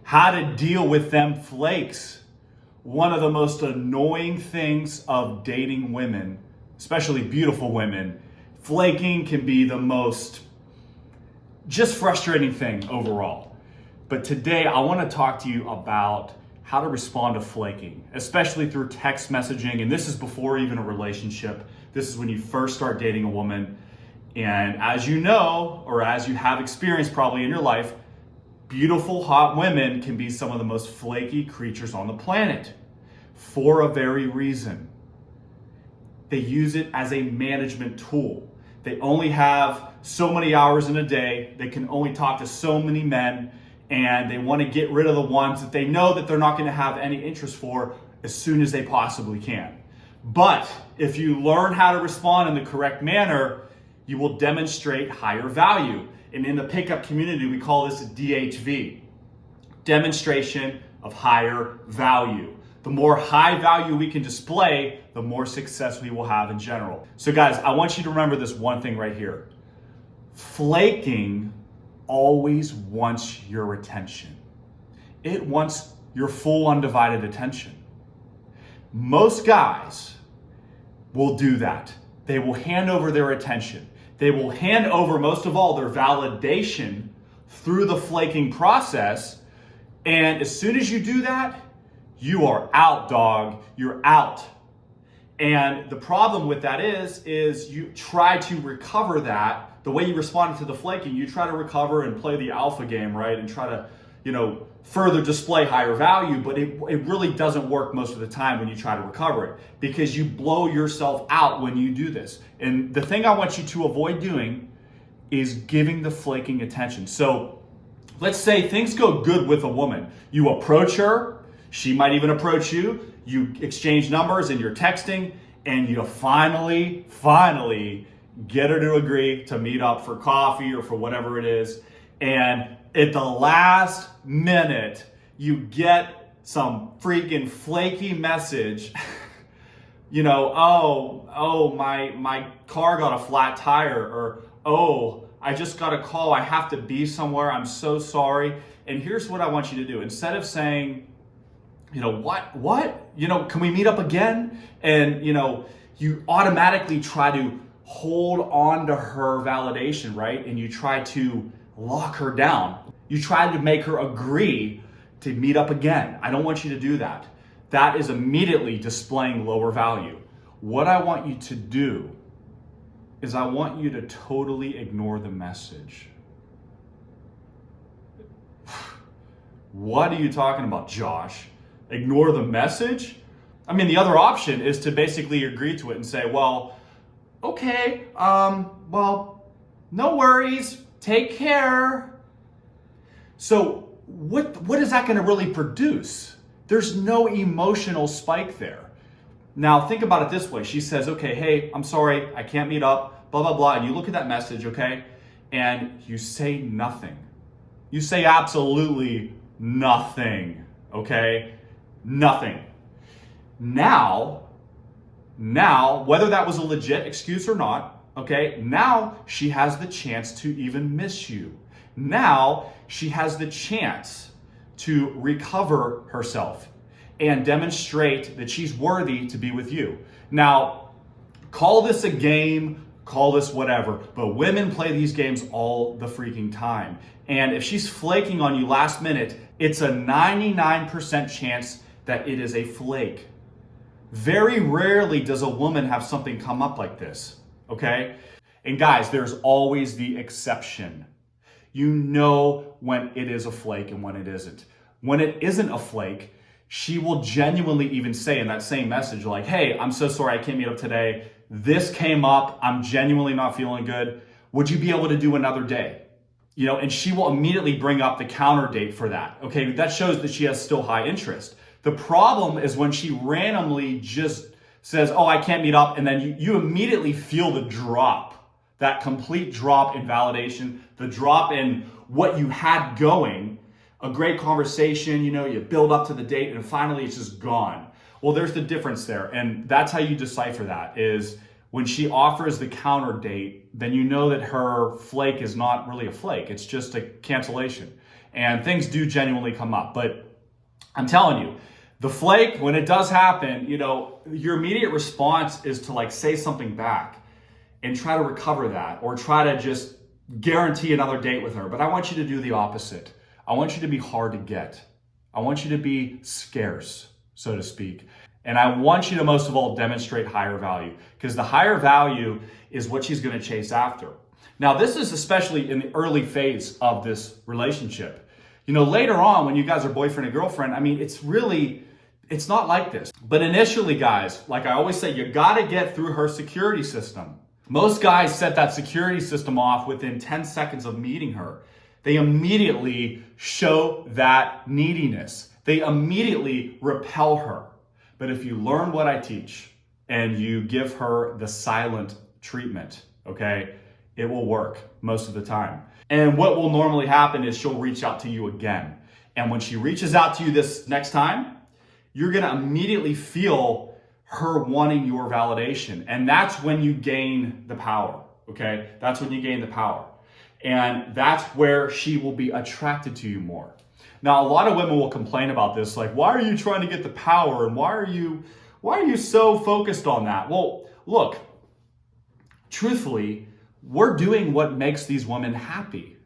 How to deal with them flakes. One of the most annoying things of dating women, especially beautiful women, flaking can be the most just frustrating thing overall. But today I want to talk to you about how to respond to flaking, especially through text messaging. And this is before even a relationship. This is when you first start dating a woman. And as you know, or as you have experienced probably in your life, beautiful, hot women can be some of the most flaky creatures on the planet for a very reason. They use it as a management tool. They only have so many hours in a day. They can only talk to so many men, and they want to get rid of the ones that they know that they're not going to have any interest for as soon as they possibly can. But if you learn how to respond in the correct manner, you will demonstrate higher value. And in the pickup community, we call this a DHV, demonstration of higher value. The more high value we can display, the more success we will have in general. So guys, I want you to remember this one thing right here. Flaking always wants your attention. It wants your full undivided attention. Most guys will do that. They will hand over their attention. They will hand over, most of all, their validation through the flaking process. And as soon as you do that, you are out, dog. You're out. And the problem with that is you try to recover that. The way you responded to the flaking, you try to recover and play the alpha game, right? And try to, further display higher value, but it really doesn't work most of the time when you try to recover it, because you blow yourself out when you do this. And the thing I want you to avoid doing is giving the flaking attention. So let's say things go good with a woman. You approach her, she might even approach you, you exchange numbers and you're texting, and you finally get her to agree to meet up for coffee or for whatever it is. And at the last minute, you get some freaking flaky message. My car got a flat tire, or I just got a call, I have to be somewhere, I'm so sorry. And here's what I want you to do. Instead of saying, what? Can we meet up again? And, you automatically try to hold on to her validation, right? And you try to lock her down. You try to make her agree to meet up again. I don't want you to do that. That is immediately displaying lower value. What I want you to do is I want you to totally ignore the message. What are you talking about, Josh? Ignore the message? I mean, the other option is to basically agree to it and say, well, okay, no worries, take care. So what is that going to really produce? There's no emotional spike there. Now think about it this way. She says, okay, hey, I'm sorry, I can't meet up, blah, blah, blah. And you look at that message, okay, and you say nothing. You say absolutely nothing, okay? Nothing. Now, whether that was a legit excuse or not, okay, now she has the chance to even miss you. Now she has the chance to recover herself and demonstrate that she's worthy to be with you. Now, call this a game, call this whatever, but women play these games all the freaking time. And if she's flaking on you last minute, it's a 99% chance that it is a flake. Very rarely does a woman have something come up like this, okay? And guys, there's always the exception. You know when it is a flake and when it isn't. When it isn't a flake, she will genuinely even say in that same message, like, hey, I'm so sorry I can't meet up today. This came up. I'm genuinely not feeling good. Would you be able to do another day? And she will immediately bring up the counter date for that. Okay, that shows that she has still high interest. The problem is when she randomly just says, oh, I can't meet up, and then you immediately feel the drop, that complete drop in validation, the drop in what you had going, a great conversation, you build up to the date, and finally it's just gone. Well, there's the difference there, and that's how you decipher that, is when she offers the counter date, then you know that her flake is not really a flake, it's just a cancellation. and things do genuinely come up. But I'm telling you, the flake, when it does happen, you know, your immediate response is to like say something back and try to recover that, or try to just guarantee another date with her. But I want you to do the opposite. I want you to be hard to get. I want you to be scarce, so to speak. And I want you to most of all demonstrate higher value, because the higher value is what she's going to chase after. Now, this is especially in the early phase of this relationship. You know, later on when you guys are boyfriend and girlfriend, I mean, it's not like this. But initially, guys, like I always say, you got to get through her security system. Most guys set that security system off within 10 seconds of meeting her. They immediately show that neediness. They immediately repel her. But if you learn what I teach and you give her the silent treatment, okay, it will work most of the time. And what will normally happen is she'll reach out to you again. And when she reaches out to you this next time, you're gonna immediately feel her wanting your validation. And that's when you gain the power, okay? That's when you gain the power. And that's where she will be attracted to you more. Now, a lot of women will complain about this, like, why are you trying to get the power? And why are you so focused on that? Well, look, truthfully, we're doing what makes these women happy.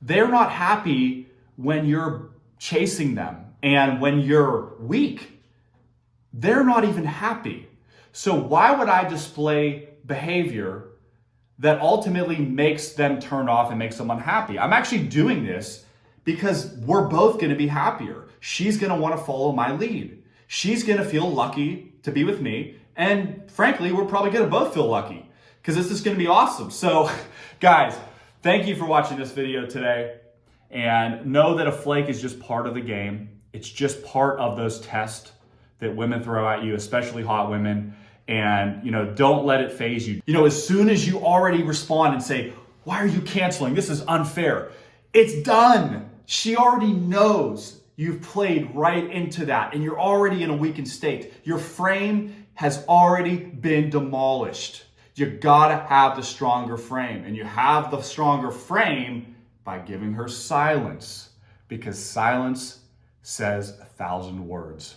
They're not happy when you're chasing them. And when you're weak, they're not even happy. So why would I display behavior that ultimately makes them turn off and makes them unhappy? I'm actually doing this because we're both going to be happier. She's going to want to follow my lead. She's going to feel lucky to be with me. And frankly, we're probably going to both feel lucky because this is going to be awesome. So guys, thank you for watching this video today. And know that a flake is just part of the game. It's just part of those tests that women throw at you, especially hot women. And, you know, don't let it faze you. You know, as soon as you already respond and say, why are you canceling? This is unfair. It's done. She already knows you've played right into that and you're already in a weakened state. Your frame has already been demolished. You gotta have the stronger frame, and you have the stronger frame by giving her silence, because silence says 1,000 words.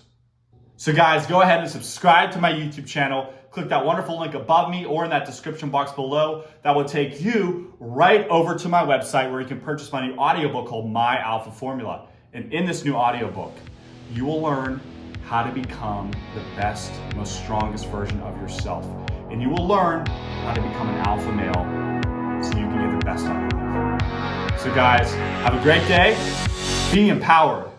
So guys, go ahead and subscribe to my YouTube channel. Click that wonderful link above me or in that description box below. That will take you right over to my website where you can purchase my new audiobook called My Alpha Formula. And in this new audiobook, you will learn how to become the best, most strongest version of yourself. And you will learn how to become an alpha male so you can get the best out of life. So guys, have a great day. Be empowered.